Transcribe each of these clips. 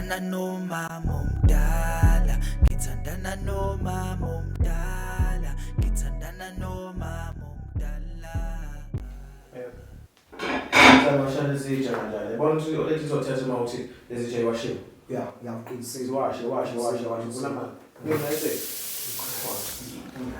Ngithandana nomama omdala, ngithandana nomama omdala, ngithandana nomama omdala. Washana izitsha kanjani? Yabona ukuthi olethi izothetha uma uthi lezitsha iwashiwe. Ya, ngiyaqinisisa. Washe kunamanje. Ngiyayise.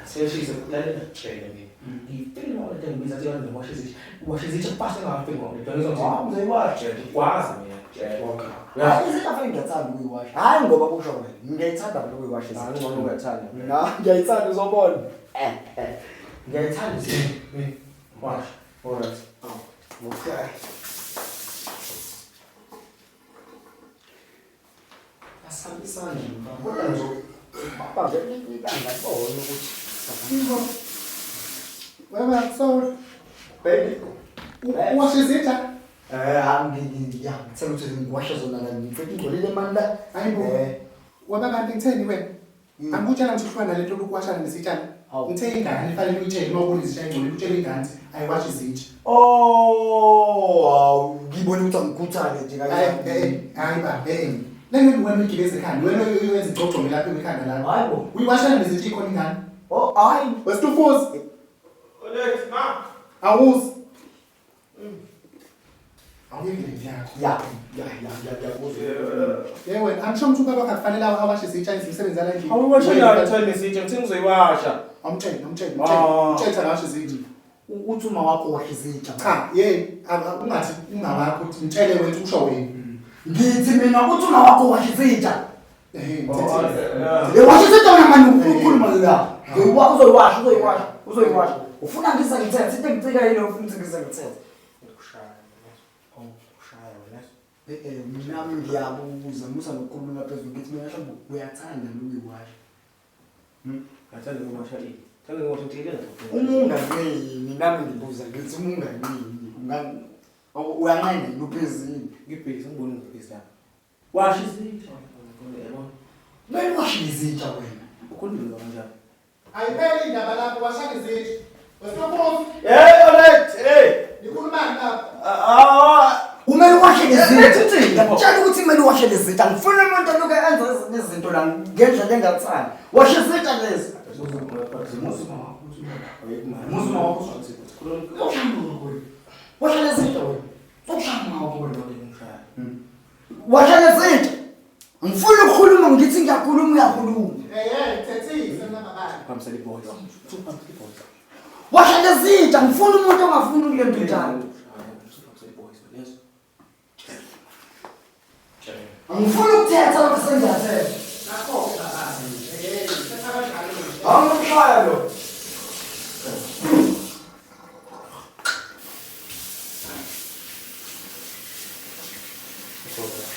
Siyashisa lalela tshela mina. Ngifike ngoba lento ngibiza kuthi ngiwashe izitsha. Washe izitsha pasta ngafike ngoba lento ngizothi Uzoyiwasha. ngikwazi mina. Okay. Hayi izinto afike ngiyathanda ukuyiwasha. Hayi ngoba kusho wena. Ngiyayithanda mina ukuyiwasha Hayi izinto. ngcono uyathanda. Ngiyayithanda uzobona. Ngiyayithanda izinto. Washe. Alright. Okay. Asambisana ngibona nje baba ngelilanga libona ukuthi Wema sorry. baby Washe izitsha? ngithela ukuthi ngiwashe zona la ngifike ngcolile mani la Hayibo. Waba kanti ngitheni wena? Angikutshela ukuthi uhlwana nalento lokuwashana nesitshana. Hawu. Ngithe ingane ifanele uyitshele uma ubona izitsha engcolile utshele ingane ayiwashe izitsha. ngibona ukuthi angikhuthale nje Hayi ba, Lenge wena igibeze ekhanda, wena uyenza igcogcome lapha ekhanda la. Hayibo. Uyiwashana nezitsha ikhona ingane. hayi Wesitufuzi, Olethi ma. awuzi. Awuyengeni yakho. Wena angisho ukuthi ubaba akafanele awashe izitsha imisebenzi yala endlini. Awuwashela ngithole izitsha ngithe ngizoyiwasha. Amtshela. Ah. Utshela awashe izitsha. uthi uma wakho washe izitsha Cha, ungathi ungawakho uthi ngitshele wena ukuthi usho wena. ngithi mina uthi uma wakho washe izitsha Ngithethe. washe izitsha wena mani ukhuluma la uzoyiwasha ufuna ngisa ngithethe into engicika yini ufuna ukuthi ngisa ngithethe mina ngiyabuza musa nokukhuluma phezulu ngithi mina hlambe uyathanda ukuyiwasha Ngathanda ukuwasha ini. Thanda ukuthi ngithile umunga yini nami ngibuza ngithi umunga yini uyanqena luphezini ngibhekise ngibone ngibhekise lapha. Washa izitsha. Yabona. mele washe izitsha wena Ukhuluma kanjani? Ayiphelele indaba lapho washaka izitsha. Wesitufuzi, Olethi, nikhulumani lapha? umele washe izitsha ngiyakutshela ukuthi kumele washe izitsha ngifuna umuntu oluke enza ezinye izinto la ngendlela engathani washe izitsha lezi washe lezitsha wena sokushaya ngakho wena washe lezitsha ngifuna ukukhuluma ngithi ngiyakhuluma uyakhuluma Thethise nababani. Phamsela ibhola. washe lezitsha ngifuna umuntu ongafuni ukule njalo angifuni ukuthetha lokho sengiyathetha Nakho babani. Thetha kanjalo. angikushaya lo Ngikho